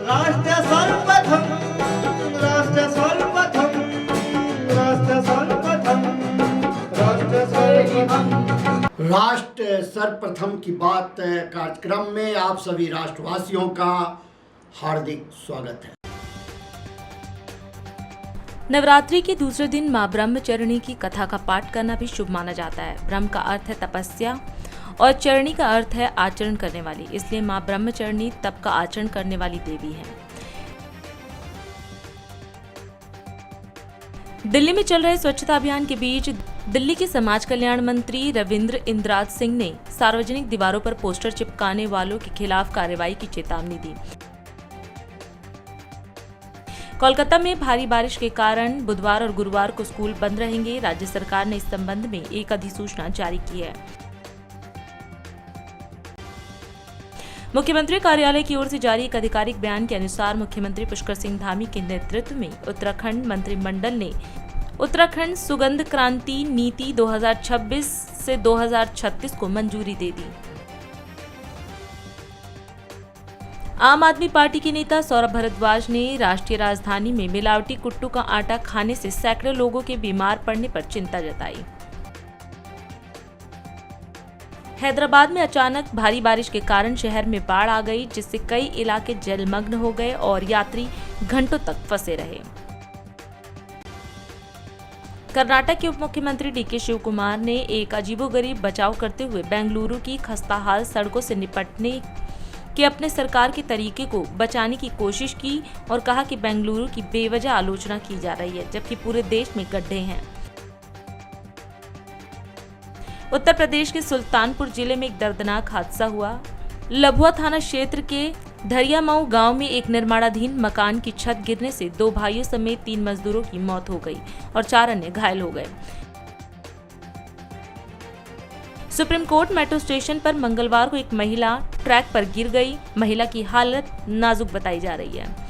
राष्ट्र सर्वप्रथम, राष्ट्र सर्वप्रथम, राष्ट्र सर्वप्रथम, राष्ट्र सर्वप्रथम। राष्ट्र सर्वप्रथम की बात कार्यक्रम में आप सभी राष्ट्रवासियों का हार्दिक स्वागत है। नवरात्रि के दूसरे दिन मां ब्रह्मचरणी की कथा का पाठ करना भी शुभ माना जाता है। ब्रह्म का अर्थ है तपस्या और चरणी का अर्थ है आचरण करने वाली, इसलिए मां ब्रह्मचरणी तप का आचरण करने वाली देवी है। दिल्ली में चल रहे स्वच्छता अभियान के बीच दिल्ली के समाज कल्याण मंत्री रविंद्र इंद्राज सिंह ने सार्वजनिक दीवारों पर पोस्टर चिपकाने वालों के खिलाफ कार्रवाई की चेतावनी दी। कोलकाता में भारी बारिश के कारण बुधवार और गुरुवार को स्कूल बंद रहेंगे। राज्य सरकार ने इस संबंध में एक अधिसूचना जारी की है। मुख्यमंत्री कार्यालय की ओर से जारी एक आधिकारिक बयान के अनुसार मुख्यमंत्री पुष्कर सिंह धामी के नेतृत्व में उत्तराखंड मंत्रिमंडल ने उत्तराखंड सुगंध क्रांति नीति 2026 से 2036 को मंजूरी दे दी। आम आदमी पार्टी के नेता सौरभ भारद्वाज ने राष्ट्रीय राजधानी में मिलावटी कुट्टू का आटा खाने से सैकड़ों लोगों के बीमार पड़ने पर चिंता जताई। हैदराबाद में अचानक भारी बारिश के कारण शहर में बाढ़ आ गई, जिससे कई इलाके जलमग्न हो गए और यात्री घंटों तक फंसे रहे। कर्नाटक के उप मुख्यमंत्री डीके शिव कुमार ने एक अजीबोगरीब बचाव करते हुए बेंगलुरु की खस्ताहाल सड़कों से निपटने के अपने सरकार के तरीके को बचाने की कोशिश की और कहा कि बेंगलुरु की बेवजह आलोचना की जा रही है, जबकि पूरे देश में गड्ढे हैं। उत्तर प्रदेश के सुल्तानपुर जिले में एक दर्दनाक हादसा हुआ। लभुआ थाना क्षेत्र के धरियामऊ गांव में एक निर्माणाधीन मकान की छत गिरने से 2 भाइयों समेत 3 मजदूरों की मौत हो गई और 4 अन्य घायल हो गए। सुप्रीम कोर्ट मेट्रो स्टेशन पर मंगलवार को एक महिला ट्रैक पर गिर गई। महिला की हालत नाजुक बताई जा रही है।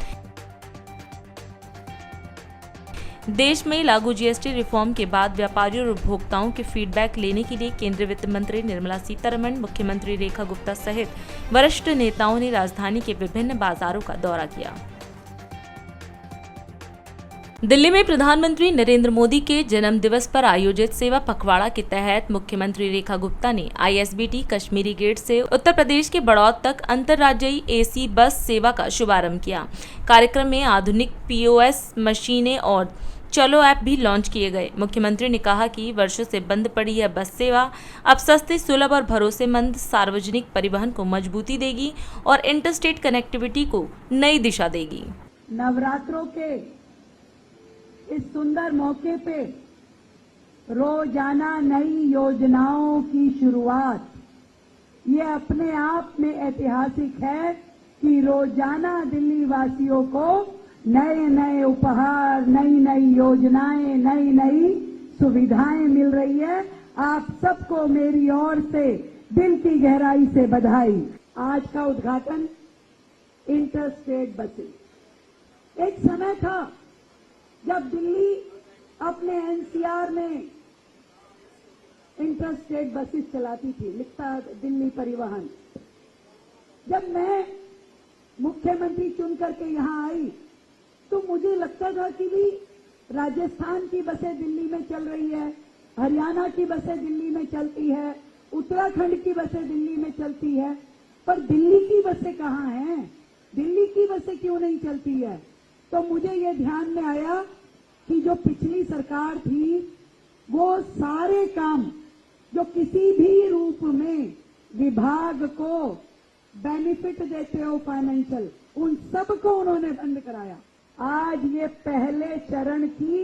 देश में लागू जीएसटी रिफॉर्म के बाद व्यापारियों और उपभोक्ताओं के फीडबैक लेने के लिए केंद्रीय वित्त मंत्री निर्मला सीतारमण, मुख्यमंत्री रेखा गुप्ता सहित वरिष्ठ नेताओं ने राजधानी के विभिन्न बाजारों का दौरा किया। दिल्ली में प्रधानमंत्री नरेंद्र मोदी के जन्म दिवस पर आयोजित सेवा पखवाड़ा के तहत मुख्यमंत्री रेखा गुप्ता ने आईएसबीटी कश्मीरी गेट से उत्तर प्रदेश के बड़ौद तक अंतर्राज्यीय एसी बस सेवा का शुभारंभ किया। कार्यक्रम में आधुनिक पीओएस मशीनें और चलो ऐप भी लॉन्च किए गए। मुख्यमंत्री ने कहा कि वर्षों से बंद पड़ी यह बस सेवा अब सस्ते, सुलभ और भरोसेमंद सार्वजनिक परिवहन को मजबूती देगी और इंटरस्टेट कनेक्टिविटी को नई दिशा देगी। नवरात्रों के इस सुंदर मौके पे रोजाना नई योजनाओं की शुरुआत, ये अपने आप में ऐतिहासिक है कि रोजाना दिल्ली वासियों को नए नए उपहार, नई नई योजनाएं, नई नई सुविधाएं मिल रही है। आप सबको मेरी ओर से दिल की गहराई से बधाई। आज का उद्घाटन इंटरस्टेट बसेस। एक समय था जब दिल्ली अपने एनसीआर में इंटरस्टेट बसेस चलाती थी, लिखता दिल्ली परिवहन। जब मैं मुख्यमंत्री चुन करके यहां आई तो मुझे लगता था कि भी राजस्थान की बसें दिल्ली में चल रही है, हरियाणा की बसें दिल्ली में चलती है, उत्तराखंड की बसें दिल्ली में चलती है, पर दिल्ली की बसें कहाँ हैं? दिल्ली की बसें क्यों नहीं चलती है? तो मुझे ये ध्यान में आया कि जो पिछली सरकार थी वो सारे काम जो किसी भी रूप में विभाग को बेनिफिट देते हो फाइनेंशियल, उन सब को उन्होंने बंद कराया। आज ये पहले चरण की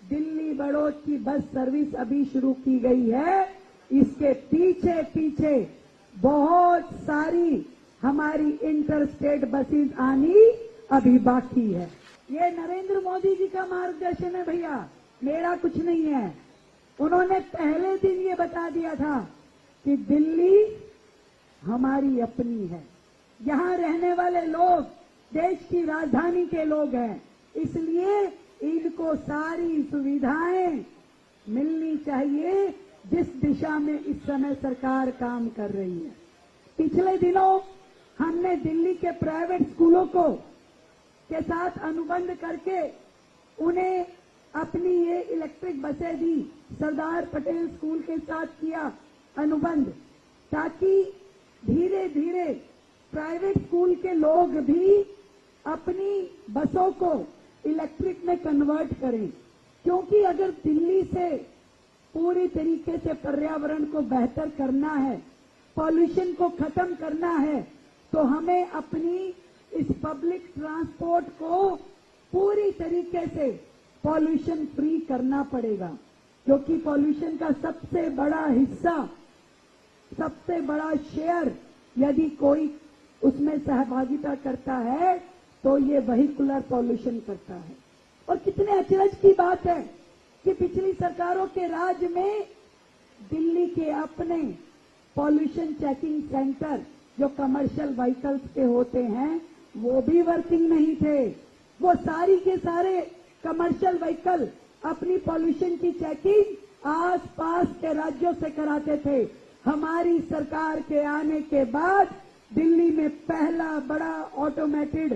दिल्ली बड़ौद की बस सर्विस अभी शुरू की गई है। इसके पीछे पीछे बहुत सारी हमारी इंटरस्टेट बसेस आनी अभी बाकी है। ये नरेंद्र मोदी जी का मार्गदर्शन है भैया, मेरा कुछ नहीं है। उन्होंने पहले दिन ये बता दिया था कि दिल्ली हमारी अपनी है, यहाँ रहने वाले लोग देश की राजधानी के लोग हैं, इसलिए इनको सारी सुविधाएं मिलनी चाहिए जिस दिशा में इस समय सरकार काम कर रही है। पिछले दिनों हमने दिल्ली के प्राइवेट स्कूलों के साथ अनुबंध करके उन्हें अपनी ये इलेक्ट्रिक बसें दी। सरदार पटेल स्कूल के साथ किया अनुबंध, ताकि धीरे धीरे प्राइवेट स्कूल के लोग भी अपनी बसों को इलेक्ट्रिक में कन्वर्ट करें। क्योंकि अगर दिल्ली से पूरी तरीके से पर्यावरण को बेहतर करना है, पॉल्यूशन को खत्म करना है, तो हमें अपनी इस पब्लिक ट्रांसपोर्ट को पूरी तरीके से पॉल्यूशन फ्री करना पड़ेगा। क्योंकि पॉल्यूशन का सबसे बड़ा हिस्सा, सबसे बड़ा शेयर यदि कोई उसमें सहभागिता करता है तो ये व्हीकुलर पॉल्यूशन करता है। और कितने अचरज की बात है कि पिछली सरकारों के राज में दिल्ली के अपने पॉल्यूशन चेकिंग सेंटर जो कमर्शियल व्हीकल्स के होते हैं वो भी वर्किंग नहीं थे। वो सारी के सारे कमर्शियल व्हीकल अपनी पॉल्यूशन की चेकिंग आस पास के राज्यों से कराते थे। हमारी सरकार के आने के बाद दिल्ली में पहला बड़ा automated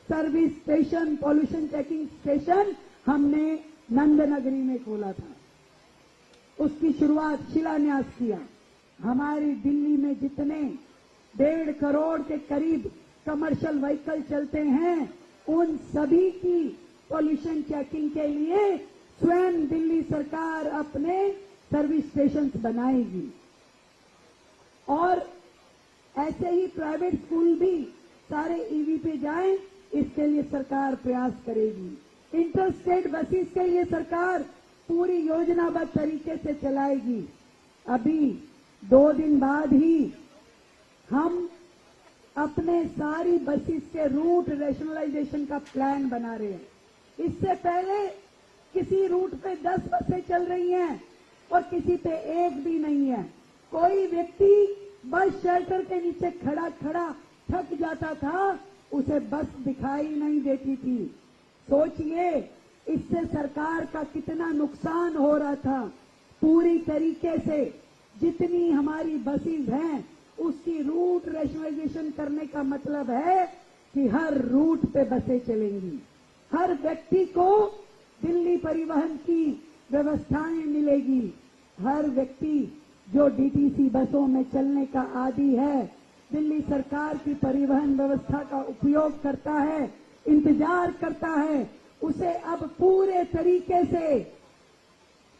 service station, pollution checking station हमने नंदनगरी में खोला था। उसकी शुरुआत, शिलान्यास किया। हमारी दिल्ली में जितने 1.5 करोड़ के करीब कमर्शियल व्हीकल चलते हैं उन सभी की पॉल्यूशन चेकिंग के लिए स्वयं दिल्ली सरकार अपने सर्विस स्टेशन बनाएगी। और ऐसे ही प्राइवेट स्कूल भी सारे ईवी पे जाएं, इसके लिए सरकार प्रयास करेगी। इंटर स्टेट बसेस के लिए सरकार पूरी योजनाबद्ध तरीके से चलाएगी। अभी 2 दिन बाद ही हम अपने सारी बसेस के रूट रैशनलाइजेशन का प्लान बना रहे हैं। इससे पहले किसी रूट पे 10 बसें चल रही हैं और किसी पे एक भी नहीं है। कोई व्यक्ति बस शेल्टर के नीचे खड़ा खड़ा थक जाता था, उसे बस दिखाई नहीं देती थी। सोचिए इससे सरकार का कितना नुकसान हो रहा था। पूरी तरीके से जितनी हमारी बसेस हैं उसकी रूट रैशनलाइजेशन करने का मतलब है कि हर रूट पे बसें चलेंगी, हर व्यक्ति को दिल्ली परिवहन की व्यवस्थाएं मिलेगी। हर व्यक्ति जो डीटीसी बसों में चलने का आदी है, दिल्ली सरकार की परिवहन व्यवस्था का उपयोग करता है, इंतजार करता है, उसे अब पूरे तरीके से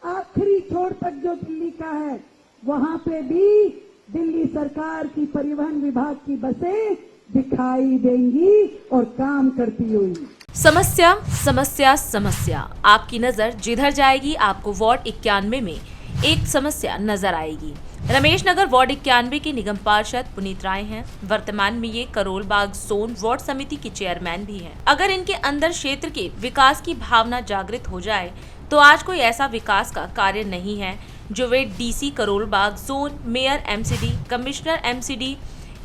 आखिरी छोर तक जो दिल्ली का है वहां पे भी दिल्ली सरकार की परिवहन विभाग की बसें दिखाई देंगी और काम करती हुई। समस्या समस्या समस्या, आपकी नजर जिधर जाएगी आपको वार्ड 91 में एक समस्या नजर आएगी। रमेश नगर वार्ड 91 के निगम पार्षद पुनीत राय हैं। वर्तमान में ये करोल बाग जोन वार्ड समिति की चेयरमैन भी हैं। अगर इनके अंदर क्षेत्र के विकास की भावना जागृत हो जाए तो आज कोई ऐसा विकास का कार्य नहीं है जो वे DC Karol Bagh zone, mayor MCD, commissioner MCD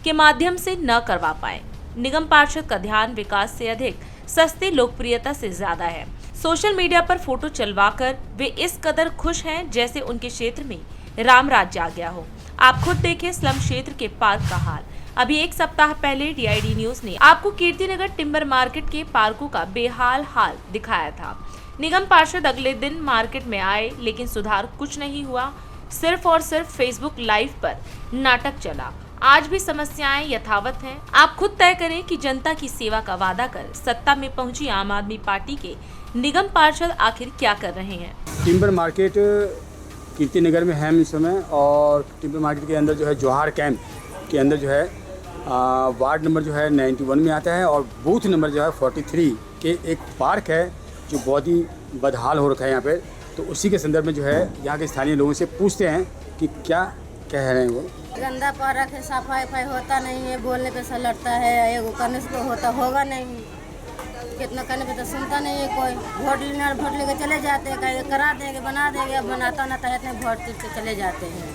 के माध्यम से न करवा पाए। निगम पार्षद का ध्यान विकास से अधिक सस्ती लोकप्रियता से ज्यादा है। सोशल मीडिया पर फोटो चलवाकर वे इस कदर खुश हैं जैसे उनके क्षेत्र में राम राज्य आ गया हो। आप खुद देखें स्लम क्षेत्र के पार्क का हाल। अभी 1 सप्ताह पहले डीआईडी न्यूज ने आपको कीर्तिनगर टिम्बर मार्केट के पार्कों का बेहाल हाल दिखाया था। निगम पार्षद अगले दिन मार्केट में आए लेकिन सुधार कुछ नहीं हुआ। सिर्फ और सिर्फ फेसबुक लाइव पर नाटक चला। आज भी समस्याएं यथावत हैं। आप खुद तय करें कि जनता की सेवा का वादा कर सत्ता में पहुंची आम आदमी पार्टी के निगम पार्षद आखिर क्या कर रहे हैं। टिम्बर मार्केट कीर्तिनगर में है इस समय, और टिम्बर मार्केट के अंदर जो है जौहर कैंप के अंदर जो है वार्ड नंबर जो है 91 में आता है और बूथ नंबर जो है 43 के एक पार्क है जो बहुत ही बदहाल हो रखा है यहाँ पे। तो उसी के संदर्भ में जो है यहाँ के स्थानीय लोगों से पूछते हैं कि क्या कह रहे हैं वो। गंदा पार्क है, सफाई होता नहीं है, बोलने पे सा लड़ता है, एगो करने से तो होगा नहीं, कितना करने पे तो सुनता नहीं है कोई। वोट लेके चले जाते हैं, कहीं करा देंगे, बना देंगे, अब बनाता ना है इतने वोट के चले जाते हैं।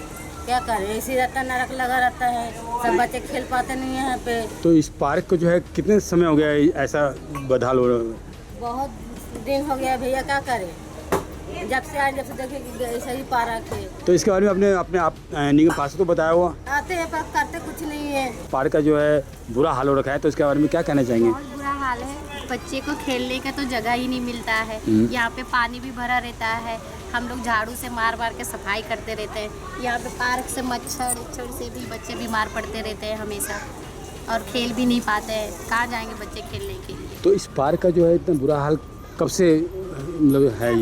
क्या करें, इसी रहता नरक लगा रहता है, सब बच्चे खेल पाते नहीं है यहाँ पे। तो इस पार्क को जो है कितने समय हो गया ऐसा बदहाल हो रहा है? बहुत दिन हो गया भैया, क्या करें, जब से आए जब से देखे कि ऐसा ही पार्क है। तो इसके बारे में अपने आप निगम पार्षद को बताया हुआ? आते हैं पर करते कुछ नहीं है। पार्क का जो है बुरा हाल हो रखा है, तो इसके बारे में क्या कहना चाहेंगे? बहुत बुरा हाल है, बच्चे को खेलने का तो जगह ही नहीं मिलता है। यहाँ पे पानी भी भरा रहता है, हम लोग झाड़ू से मार मार के सफाई करते रहते हैं। यहाँ पे पार्क से मच्छर से भी बच्चे बीमार पड़ते रहते हैं हमेशा, और खेल भी नहीं पाते हैं। कहाँ जाएंगे बच्चे खेलने के लिए? तो इस पार्क का जो है इतना बुरा हाल कब से मतलब है?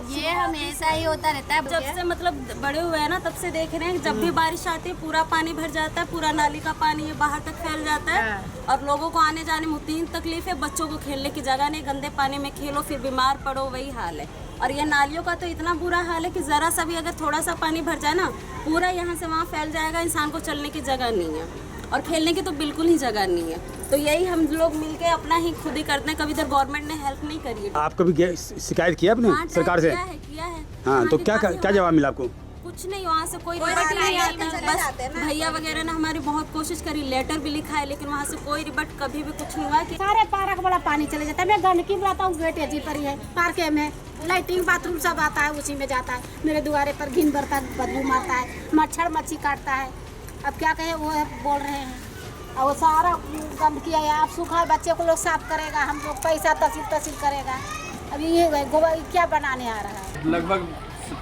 ये हमेशा ही होता रहता है। जब से मतलब बड़े हुए हैं ना, तब से देख रहे हैं। जब भी बारिश आती है पूरा पानी भर जाता है, पूरा नाली का पानी ये बाहर तक फैल जाता है, और लोगों को आने जाने में उतनी तकलीफ है। बच्चों को खेलने की जगह नहीं, गंदे पानी में खेलो फिर बीमार पड़ो, वही हाल है। और ये नालियों का तो इतना बुरा हाल है कि ज़रा सा भी अगर थोड़ा सा पानी भर जाए ना, पूरा यहाँ से वहाँ फैल जाएगा। इंसान को चलने की जगह नहीं है और खेलने की तो बिल्कुल ही जगह नहीं है। तो यही हम लोग मिलके अपना ही खुद ही करते हैं। कभी इधर गवर्नमेंट ने हेल्प नहीं करी है। आप कभी शिकायत किया आपने सरकार से? किया है। हाँ, तो क्या जवाब मिला आपको? कुछ नहीं, वहाँ से कोई रिबट नहीं आता। बस भैया वगैरह ने हमारी बहुत कोशिश करी, लेटर भी लिखा है, लेकिन वहाँ से कोई रिबट कभी भी कुछ नहीं हुआ। कि सारे पार्क बड़ा पानी चले जाता है। मैं गंदगी बुलाता हूँ, गेट अजीब पर ही है। पार्क में लाइटिंग बाथरूम सब आता है, उसी में जाता है। मेरे द्वारे पर घिन भरता, बदबू मारता है, मच्छर मच्छी काटता है। अब क्या कहे, वो बोल रहे हैं और वो सारा गंदगी है। आप सूखा बच्चे को लोग साफ करेगा, हम लोग पैसा तहसील करेगा। अब ये गोबर क्या बनाने आ रहा है? लगभग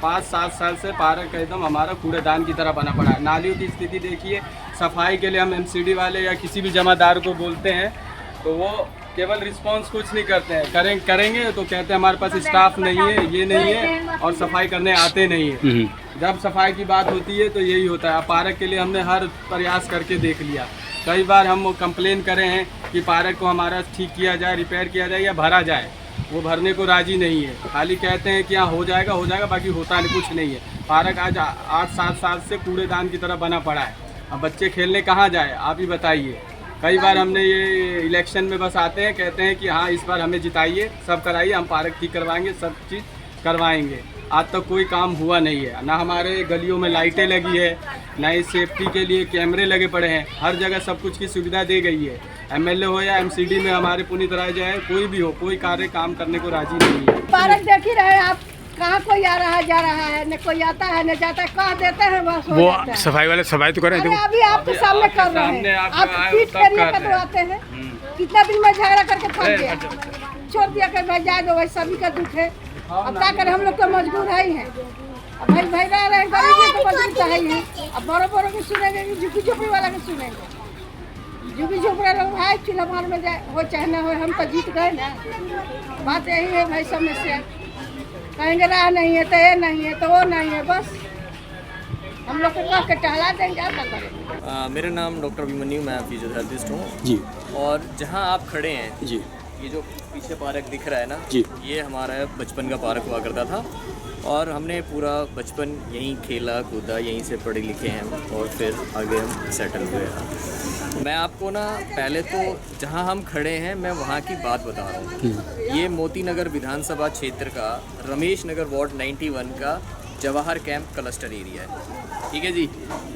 5-7 साल से पार्क एकदम हमारा कूड़ेदान की तरह बना पड़ा है। नालियों की स्थिति देखिए, सफाई के लिए हम एमसीडी वाले या किसी भी जमादार को बोलते हैं तो वो केवल रिस्पांस कुछ नहीं करते हैं। करेंगे तो कहते हैं हमारे पास स्टाफ नहीं है, ये नहीं है, और सफाई करने आते नहीं है। जब सफाई की बात होती है तो यही होता है। पार्क के लिए हमने हर प्रयास करके देख लिया। कई बार हम कंप्लेन करे हैं कि पार्क को हमारा ठीक किया जाए, रिपेयर किया जाए या भरा जाए। वो भरने को राजी नहीं है, खाली कहते हैं कि हाँ हो जाएगा, बाकी होता नहीं, कुछ नहीं है। पार्क आज 8-7 साल से कूड़ेदान की तरह बना पड़ा है। अब बच्चे खेलने कहाँ जाए, आप ही बताइए। कई बार हमने ये इलेक्शन में बस आते हैं, कहते हैं कि हाँ इस बार हमें जिताइए, सब कराइए, हम पार्क ठीक करवाएंगे, सब चीज़ करवाएंगे। आज तक कोई काम हुआ नहीं है। ना हमारे गलियों में लाइटें लगी है, ना ही सेफ्टी के लिए कैमरे लगे पड़े हैं। हर जगह सब कुछ की सुविधा दी गई है। एमएलए हो या एमसीडी में हमारे पुनीत राय जाए, कोई भी हो, कोई कार्य काम करने को राजी नहीं है। पार्क देख ही रहे आप, कहाँ कोई आ रहा है जा रहा है, न कोई आता है न जाता है। कहाँ देते हैं बस वो सफाई वाले सफाई तो करें। अभी आपके सामने कर रहे हैं, आप पीट करिए कटवाते हैं। कितना दिन में झगड़ा करके थक गया, छोड़ दिया कर भाई जा दो, भाई सभी का दुख है। अब क्या करें, हम लोग तो मजबूर है ही हैं। अब भाई रह रहे हैं, गरीबी तो मजबूर है ही है। अब बड़ों की सुनेंगे, झुकी झोपड़ी वाला के सुनेंगे। झुकी झोपड़ा लोग भाई चूल्हा मार में जाए, हो चाहे ना हो, हम तो जीत गए ना। बात यही है भाई, समस्या कहेंगे राह नहीं है तो ये नहीं है तो वो नहीं है, बस हम लोग को कह के टहला देंगे। आप क्या करेंगे? मेरा नाम डॉक्टर अभिमन्यु, मैं फिजियोथेरेपिस्ट हूँ जी। और जहाँ आप खड़े हैं जी, ये जो पीछे पार्क दिख रहा है ना जी, ये हमारा बचपन का पार्क हुआ करता था। और हमने पूरा बचपन यहीं खेला कूदा, यहीं से पढ़े लिखे हैं और फिर आगे हम सेटल हुए हैं। मैं आपको ना पहले तो जहाँ हम खड़े हैं मैं वहाँ की बात बता रहा हूँ। ये मोती नगर विधानसभा क्षेत्र का रमेश नगर वार्ड 91 का जवाहर कैंप क्लस्टर एरिया है, ठीक है जी।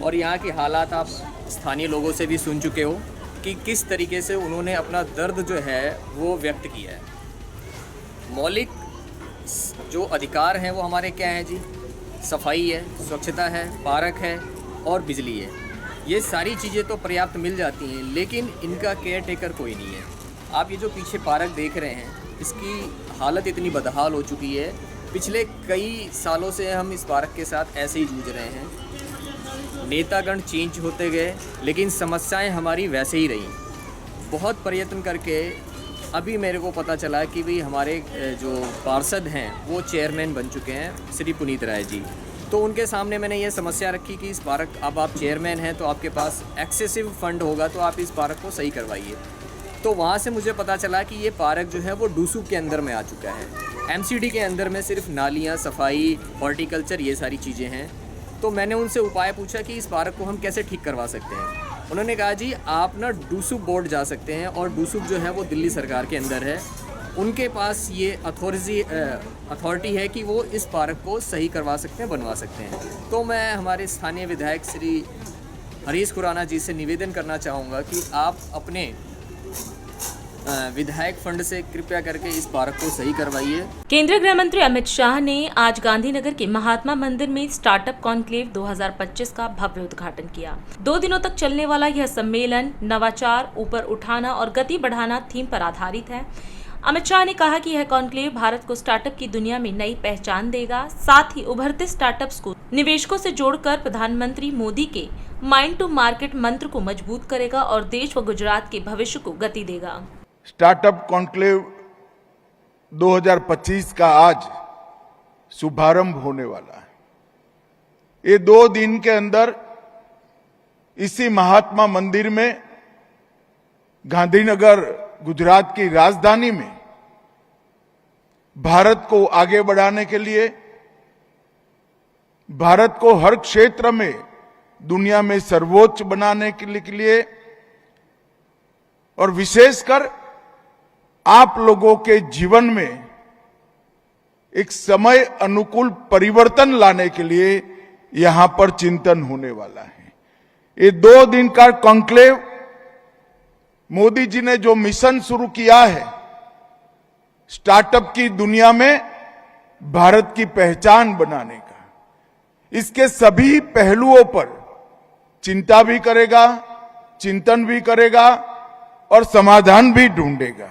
और यहाँ के हालात आप स्थानीय लोगों से भी सुन चुके हो कि किस तरीके से उन्होंने अपना दर्द जो है वो व्यक्त किया है। मौलिक जो अधिकार हैं वो हमारे क्या हैं जी? सफाई है, स्वच्छता है, पार्क है और बिजली है। ये सारी चीज़ें तो पर्याप्त मिल जाती हैं, लेकिन इनका केयर टेकर कोई नहीं है। आप ये जो पीछे पार्क देख रहे हैं, इसकी हालत इतनी बदहाल हो चुकी है। पिछले कई सालों से हम इस पार्क के साथ ऐसे ही जूझ रहे हैं। नेतागण चेंज होते गए, लेकिन समस्याएं हमारी वैसे ही रहीं। बहुत प्रयत्न करके अभी मेरे को पता चला कि भाई हमारे जो पार्षद हैं वो चेयरमैन बन चुके हैं, श्री पुनीत राय जी। तो उनके सामने मैंने ये समस्या रखी कि इस पार्क, अब आप चेयरमैन हैं तो आपके पास एक्सेसिव फंड होगा तो आप इस पार्क को सही करवाइए। तो वहाँ से मुझे पता चला कि ये पार्क जो है वो डूसूब के अंदर में आ चुका है। एमसीडी के अंदर में सिर्फ नालियाँ, सफाई, हॉर्टिकल्चर, ये सारी चीज़ें हैं। तो मैंने उनसे उपाय पूछा कि इस पार्क को हम कैसे ठीक करवा सकते हैं। उन्होंने कहा जी आप ना डूसूब बोर्ड जा सकते हैं, और डूसूब जो है वो दिल्ली सरकार के अंदर है। उनके पास ये अथॉरिटी है कि वो इस पार्क को सही करवा सकते हैं, बनवा सकते हैं। तो मैं हमारे स्थानीय विधायक श्री हरीश खुराना जी से निवेदन करना चाहूँगा कि आप अपने विधायक फंड से कृपया करके इस पार्क को सही करवाइए। केंद्रीय गृह मंत्री अमित शाह ने आज गांधीनगर के महात्मा मंदिर में स्टार्टअप कॉन्क्लेव 2025 का भव्य उद्घाटन किया। 2 दिनों तक चलने वाला यह सम्मेलन नवाचार, ऊपर उठाना और गति बढ़ाना थीम पर आधारित है। अमित शाह ने कहा कि यह कॉन्क्लेव भारत को स्टार्टअप की दुनिया में नई पहचान देगा, साथ ही उभरते स्टार्टअप्स को निवेशकों से जोड़कर प्रधानमंत्री मोदी के माइंड टू मार्केट मंत्र को मजबूत करेगा और देश व गुजरात के भविष्य को गति देगा। स्टार्टअप कॉन्क्लेव 2025 का आज शुभारंभ होने वाला है। ये 2 दिन के अंदर इसी महात्मा मंदिर में गांधीनगर गुजरात की राजधानी में भारत को आगे बढ़ाने के लिए, भारत को हर क्षेत्र में दुनिया में सर्वोच्च बनाने के लिए और विशेषकर आप लोगों के जीवन में एक समय अनुकूल परिवर्तन लाने के लिए यहां पर चिंतन होने वाला है। ये 2 दिन का कॉन्क्लेव मोदी जी ने जो मिशन शुरू किया है, स्टार्टअप की दुनिया में भारत की पहचान बनाने का, इसके सभी पहलुओं पर चिंता भी करेगा, चिंतन भी करेगा और समाधान भी ढूंढेगा।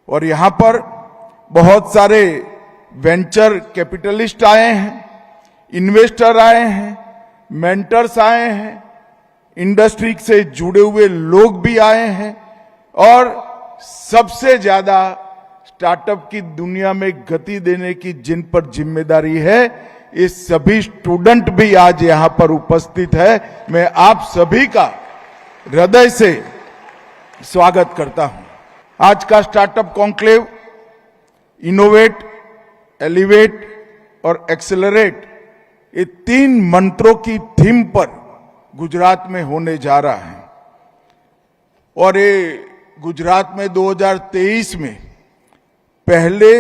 और यहां पर बहुत सारे वेंचर कैपिटलिस्ट आए हैं, इन्वेस्टर आए हैं, मेंटर्स आए हैं, इंडस्ट्री से जुड़े हुए लोग भी आए हैं और सबसे ज्यादा स्टार्टअप की दुनिया में गति देने की जिन पर जिम्मेदारी है, ये सभी स्टूडेंट भी आज यहां पर उपस्थित है। मैं आप सभी का हृदय से स्वागत करता हूं। आज का स्टार्टअप कॉन्क्लेव इनोवेट, एलिवेट और एक्सेलरेट, ये 3 मंत्रों की थीम पर गुजरात में होने जा रहा है। और ये गुजरात में 2023 में पहले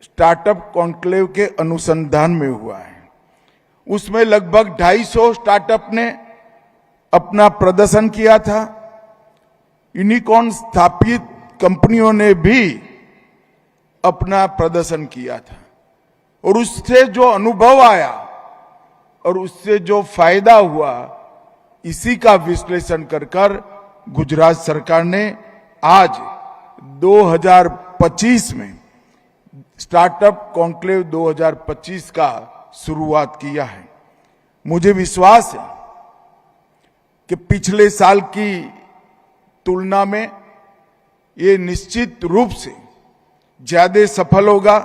स्टार्टअप कॉन्क्लेव के अनुसंधान में हुआ है। उसमें लगभग 250 स्टार्टअप ने अपना प्रदर्शन किया था। यूनिकॉर्न स्थापित कंपनियों ने भी अपना प्रदर्शन किया था और उससे जो अनुभव आया और उससे जो फायदा हुआ, इसी का विश्लेषण कर गुजरात सरकार ने आज 2025 में स्टार्टअप कॉन्क्लेव 2025 का शुरुआत किया है। मुझे विश्वास है कि पिछले साल की तुलना में ये निश्चित रूप से ज्यादा सफल होगा।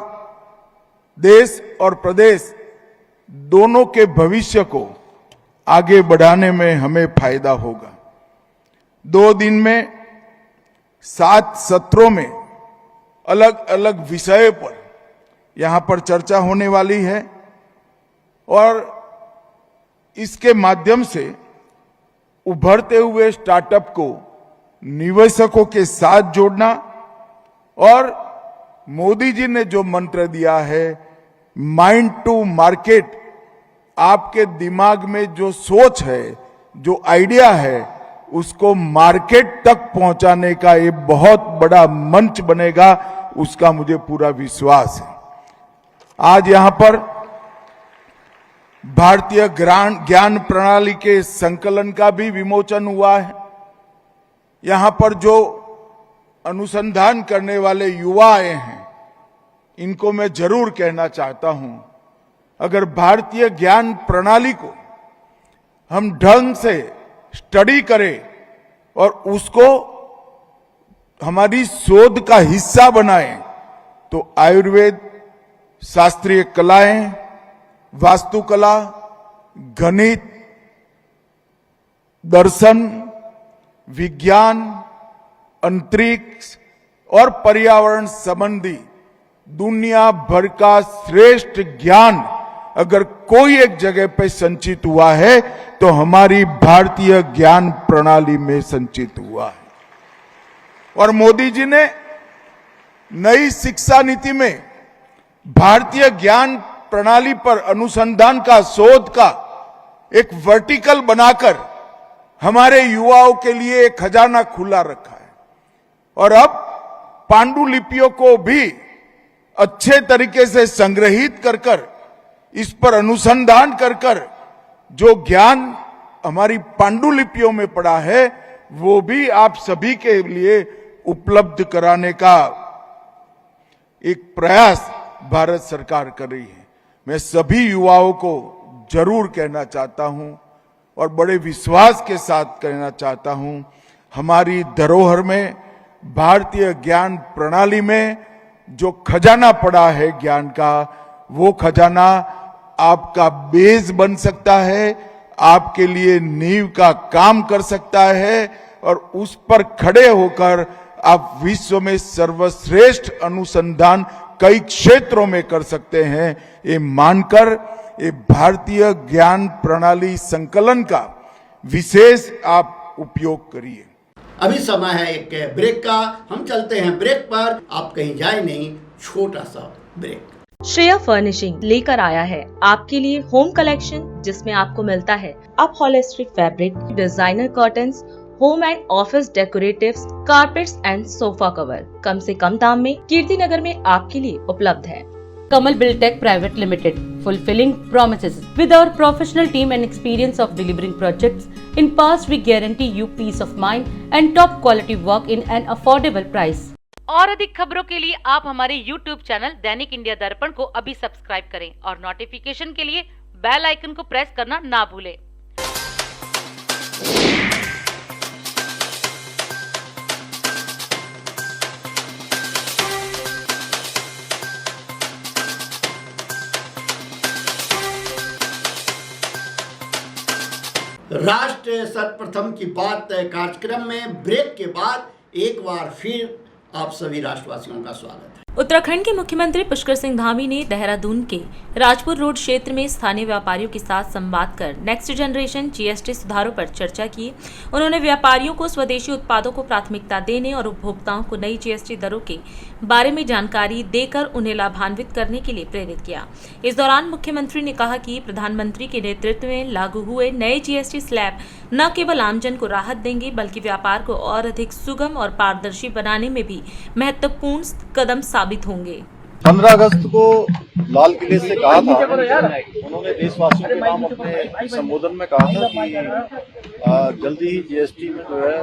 देश और प्रदेश दोनों के भविष्य को आगे बढ़ाने में हमें फायदा होगा। 2 दिन में 7 सत्रों में अलग अलग विषय पर यहां पर चर्चा होने वाली है और इसके माध्यम से उभरते हुए स्टार्टअप को निवेशकों के साथ जोड़ना और मोदी जी ने जो मंत्र दिया है माइंड टू मार्केट, आपके दिमाग में जो सोच है, जो आइडिया है, उसको मार्केट तक पहुंचाने का ये बहुत बड़ा मंच बनेगा, उसका मुझे पूरा विश्वास है। आज यहां पर भारतीय ज्ञान प्रणाली के संकलन का भी विमोचन हुआ है। यहां पर जो अनुसंधान करने वाले युवा आए हैं, इनको मैं जरूर कहना चाहता हूं, अगर भारतीय ज्ञान प्रणाली को हम ढंग से स्टडी करें और उसको हमारी शोध का हिस्सा बनाएं, तो आयुर्वेद, शास्त्रीय कलाएं, वास्तुकला, गणित, दर्शन, विज्ञान, अंतरिक्ष और पर्यावरण संबंधी दुनिया भर का श्रेष्ठ ज्ञान अगर कोई एक जगह पे संचित हुआ है तो हमारी भारतीय ज्ञान प्रणाली में संचित हुआ है। और मोदी जी ने नई शिक्षा नीति में भारतीय ज्ञान प्रणाली पर अनुसंधान का, शोध का एक वर्टिकल बनाकर हमारे युवाओं के लिए एक खजाना खुला रखा है। और अब पांडुलिपियों को भी अच्छे तरीके से संग्रहित कर इस पर अनुसंधान कर जो ज्ञान हमारी पांडुलिपियों में पड़ा है वो भी आप सभी के लिए उपलब्ध कराने का एक प्रयास भारत सरकार कर रही है। मैं सभी युवाओं को जरूर कहना चाहता हूं और बड़े विश्वास के साथ कहना चाहता हूं, हमारी धरोहर में, भारतीय ज्ञान प्रणाली में जो खजाना पड़ा है ज्ञान का, वो खजाना आपका बेस बन सकता है, आपके लिए नींव का काम कर सकता है और उस पर खड़े होकर आप विश्व में सर्वश्रेष्ठ अनुसंधान कई क्षेत्रों में कर सकते हैं। ये मानकर ये भारतीय ज्ञान प्रणाली संकलन का विशेष आप उपयोग करिए। अभी समय है एक ब्रेक का, हम चलते हैं ब्रेक पर, आप कहीं जाए नहीं, छोटा सा ब्रेक। श्रेया फर्निशिंग लेकर आया है आपके लिए होम कलेक्शन, जिसमें आपको मिलता है upholstery fabric, designer curtains, home and office decoratives, carpets and sofa cover कम से कम दाम में कीर्ति नगर में आपके लिए उपलब्ध है। Kamal Buildtech Private Limited, fulfilling promises. With our professional team and experience of delivering projects, in past we guarantee you peace of mind and top quality work in an affordable price. और अधिक खबरों के लिए आप हमारे YouTube channel दैनिक India दर्पण को अभी सब्सक्राइब करें और नोटिफिकेशन के लिए बेल आइकन को प्रेस करना ना भूलें। राष्ट्र सर्वप्रथम की बात कार्यक्रम में ब्रेक के बाद एक बार फिर आप सभी राष्ट्रवासियों का स्वागत है। उत्तराखंड के मुख्यमंत्री पुष्कर सिंह धामी ने देहरादून के राजपुर रोड क्षेत्र में स्थानीय व्यापारियों के साथ संवाद कर नेक्स्ट जनरेशन जीएसटी सुधारों पर चर्चा की। उन्होंने व्यापारियों को स्वदेशी उत्पादों को प्राथमिकता देने और उपभोक्ताओं को नई जीएसटी दरों के बारे में जानकारी देकर उन्हें लाभान्वित करने के लिए प्रेरित किया। इस दौरान मुख्यमंत्री ने कहा कि प्रधानमंत्री के नेतृत्व में लागू हुए नए जीएसटी स्लैब न केवल आमजन को राहत देंगे बल्कि व्यापार को और अधिक सुगम और पारदर्शी बनाने में भी महत्वपूर्ण कदम साबित होंगे। 15 अगस्त को लाल किले से कहा था, उन्होंने देशवासियों के नाम अपने संबोधन में कहा था कि जल्दी ही जीएसटी में जो है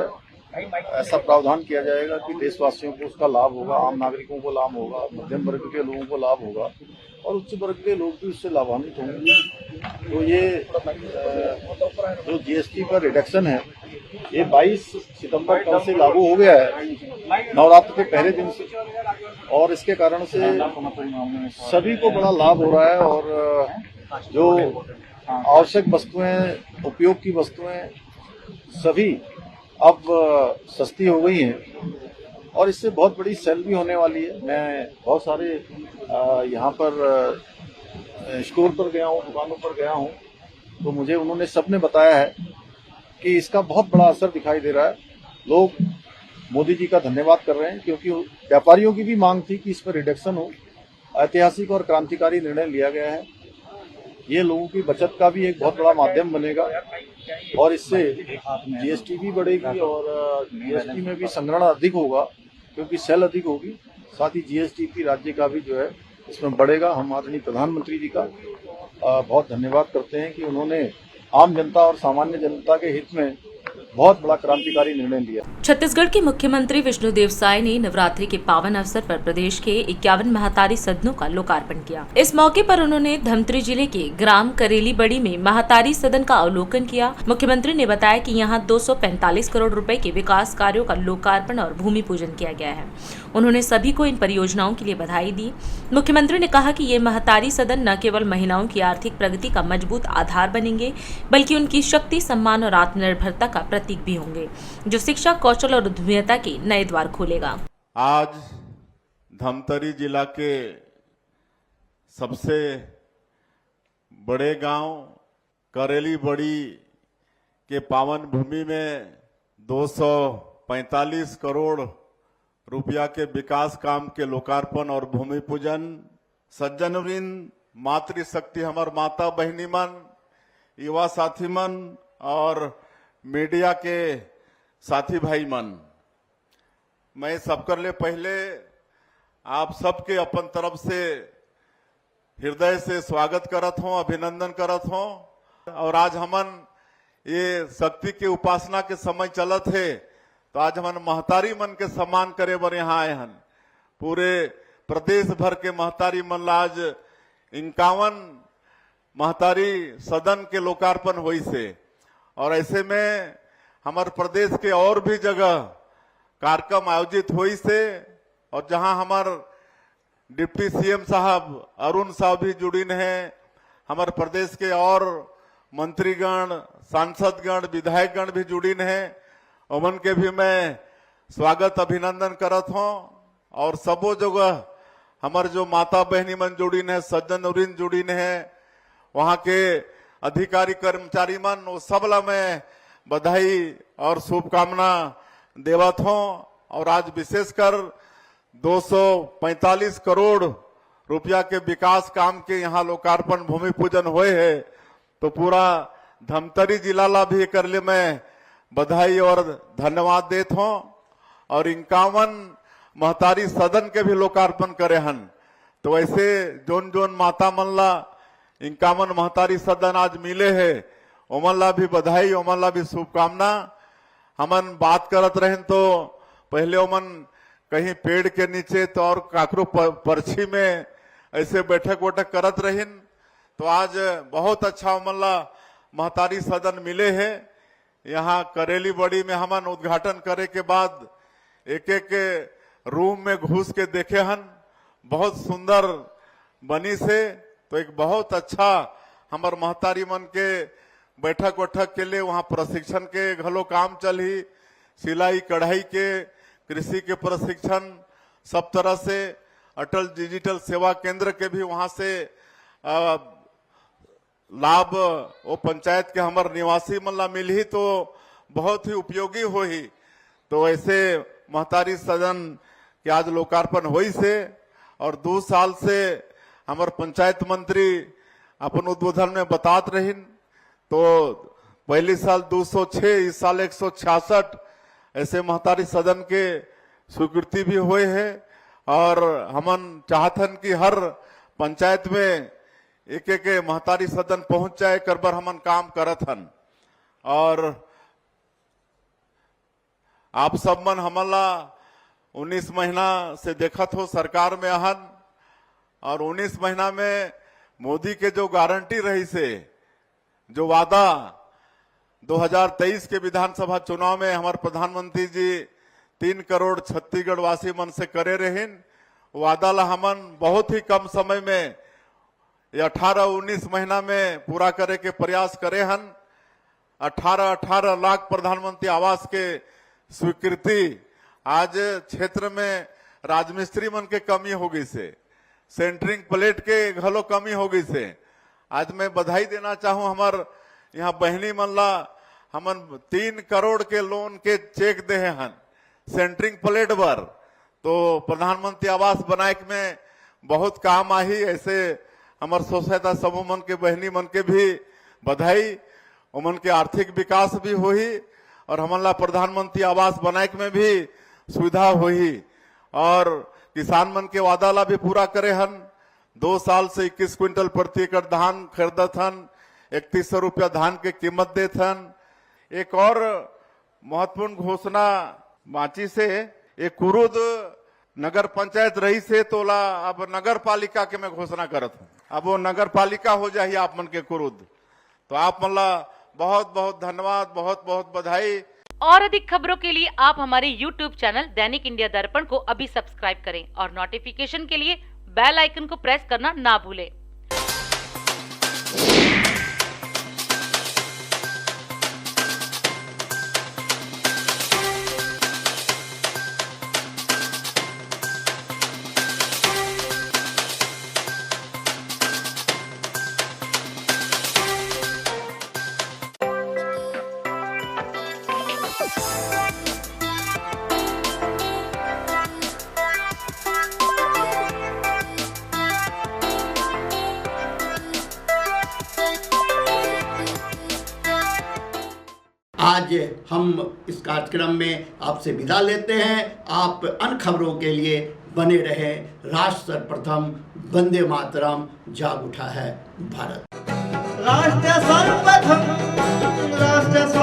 ऐसा प्रावधान किया जाएगा कि देशवासियों को उसका लाभ होगा, आम नागरिकों को लाभ होगा, मध्यम वर्ग के लोगों को लाभ होगा और उच्च वर्ग के लोग भी उससे लाभान्वित होंगे। तो ये जो जीएसटी पर रिडक्शन है ये 22 सितंबर कल से लागू हो गया है, नवरात्र के पहले दिन से, और इसके कारण से सभी को बड़ा लाभ हो रहा है और जो आवश्यक वस्तुएं, उपयोग की वस्तुएं सभी अब सस्ती हो गई हैं और इससे बहुत बड़ी सेल भी होने वाली है। मैं बहुत सारे यहाँ पर स्टोर पर गया हूँ, दुकानों पर गया हूँ, तो मुझे उन्होंने सबने बताया है कि इसका बहुत बड़ा असर दिखाई दे रहा है। लोग मोदी जी का धन्यवाद कर रहे हैं क्योंकि व्यापारियों की भी मांग थी कि इस पर रिडक्शन हो। ऐतिहासिक और क्रांतिकारी निर्णय लिया गया है। ये लोगों की बचत का भी एक बहुत बड़ा माध्यम बनेगा और इससे जीएसटी भी बढ़ेगी और जीएसटी में भी संग्रहण अधिक होगा क्योंकि सेल अधिक होगी। साथ ही जीएसटी की राज्य का भी जो है इसमें बढ़ेगा। हम आदरणीय प्रधानमंत्री जी का बहुत धन्यवाद करते हैं कि उन्होंने आम जनता और सामान्य जनता के हित में बहुत बड़ा क्रांतिकारी निर्णय लिया। छत्तीसगढ़ के मुख्यमंत्री विष्णुदेव साय ने नवरात्रि के पावन अवसर पर प्रदेश के 51 महातारी सदनों का लोकार्पण किया। इस मौके पर उन्होंने धमतरी जिले के ग्राम करेली बड़ी में महातारी सदन का अवलोकन किया। मुख्यमंत्री ने बताया कि यहां 245 करोड़ रुपए के विकास कार्यों का लोकार्पण और भूमि पूजन किया गया है। उन्होंने सभी को इन परियोजनाओं के लिए बधाई दी। मुख्यमंत्री ने कहा कि ये महतारी सदन न केवल महिलाओं की आर्थिक प्रगति का मजबूत आधार बनेंगे बल्कि उनकी शक्ति, सम्मान और आत्मनिर्भरता का प्रतीक भी होंगे, जो शिक्षा, कौशल और उद्यमिता के नए द्वार खोलेगा। आज धमतरी जिला के सबसे बड़े गांव करेली बड़ी के पावन भूमि में 245 करोड़ रुपया के विकास काम के लोकार्पण और भूमि पूजन। सज्जनवृंद, मातृशक्ति, हमार माता बहनी मन, युवा साथी मन और मीडिया के साथी भाई मन, मैं सबकर लिए पहले आप सबके अपन तरफ से हृदय से स्वागत करत हूं, अभिनंदन करत हूं। और आज हमन ये शक्ति के उपासना के समय चलत है, तो आज हमन महतारी मन के सम्मान करे बर यहाँ आए हन। पूरे प्रदेश भर के महतारी मन ला आज 51 महतारी सदन के लोकार्पण हुई से, और ऐसे में हमारे प्रदेश के और भी जगह कार्यक्रम आयोजित हुई से, और जहां हमारे डिप्टी सीएम साहब अरुण साहब भी जुड़ीन हैं, हमारे प्रदेश के और मंत्रीगण, सांसदगण, विधायकगण भी जुड़ीन हैं, उमन के भी मैं स्वागत अभिनंदन करत हूं। और सबो जगह हमारे जो माता बहनी मन जुड़ीन है, सज्जन उरीन जुड़ीन है, वहां के अधिकारी कर्मचारी मन, वो सब ला मैं बधाई और शुभकामना देवत हूं। और आज विशेषकर 245 करोड़ रुपया के विकास काम के यहाँ लोकार्पण भूमि पूजन हुए है, तो पूरा धमतरी जिला ला भी कर ले मैं बधाई और धन्यवाद देता हूं। और 51 महतारी सदन के भी लोकार्पण करे हन, तो ऐसे जोन जोन माता मन ला 51 महतारी सदन आज मिले है, ओमन ला भी बधाई, ओमन ला भी शुभकामना। हमन बात करत रहें तो पहले ओमन कहीं पेड़ के नीचे तो और काकरो परछी में ऐसे बैठक वैठक करत रहिन, तो आज बहुत अच्छा ओमन ला महतारी सदन मिले है। यहाँ करेली बड़ी में हमन उद्घाटन करे के बाद एक एक रूम में घुस के देखे हन, बहुत सुंदर बनी से, तो एक बहुत अच्छा हमार महतारी मन के बैठक वैठक के लिए वहाँ प्रशिक्षण के घलो काम चली, सिलाई कढ़ाई के, कृषि के प्रशिक्षण, सब तरह से अटल डिजिटल सेवा केंद्र के भी वहाँ से लाभ वो पंचायत के हमारे निवासी मन ला मिली, तो बहुत ही उपयोगी होही। तो ऐसे महतारी सदन के आज लोकार्पण हुई से, और 2 साल से हमारे पंचायत मंत्री अपन उद्बोधन में बतात रहीन, तो पहले साल 206, इस साल 166 ऐसे महतारी सदन के स्वीकृति भी हुए है। और हमन चाहतन कि हर पंचायत में एक एक महतारी सदन पहुंच जाए, करबर हमन काम करत हन। और आप सब मन हमला 19 महीना से देखत हो सरकार में हन, और 19 महीना में मोदी के जो गारंटी रही से, जो वादा 2023 के विधानसभा चुनाव में हमारे प्रधानमंत्री जी 3 करोड़ छत्तीसगढ़ वासी मन से करे रहीन, वादा ला हमन बहुत ही कम समय में 18-19 महीना में पूरा करे के प्रयास करे हन। 18 लाख प्रधानमंत्री आवास के स्वीकृति, आज क्षेत्र में राजमिस्त्री मन के कमी हो गई से, सेंटरिंग प्लेट के घलो कमी हो गई से। आज मैं बधाई देना चाहूं हमार यहाँ बहनी मन ला, हमन 3 करोड़ के लोन के चेक दे हन सेंटरिंग प्लेट पर, तो प्रधानमंत्री आवास बनाए में बहुत काम आई। ऐसे हमार स्वसहायता समूह मन के बहनी मन के भी बधाई, उमन के आर्थिक विकास भी हुई, और हमन ला प्रधानमंत्री आवास बनाए में भी सुविधा हुई। और किसान मन के वादा ला भी पूरा करे हन, 2 साल से 21 क्विंटल प्रति एकड़ धान खरीदत हन, 3100 रुपया धान के कीमत देत हन। एक और महत्वपूर्ण घोषणा बाची से, एक कुरुद नगर पंचायत रही से तोला अब नगर पालिका के मैं घोषणा करत हूँ, अब वो नगर पालिका हो जाए आप मन के कुरुद। तो आप मन ला बहुत बहुत धन्यवाद, बहुत बहुत बधाई। और अधिक खबरों के लिए आप हमारे YouTube चैनल दैनिक इंडिया दर्पण को अभी सब्सक्राइब करें, और नोटिफिकेशन के लिए बेल आइकन को प्रेस करना ना भूलें। आज हम इस कार्यक्रम में आपसे विदा लेते हैं। आप अन्य खबरों के लिए बने रहे। राष्ट्र सर्वप्रथम, वंदे मातरम, जाग उठा है भारत। राष्ट्र सर्वप्रथम, राष्ट्र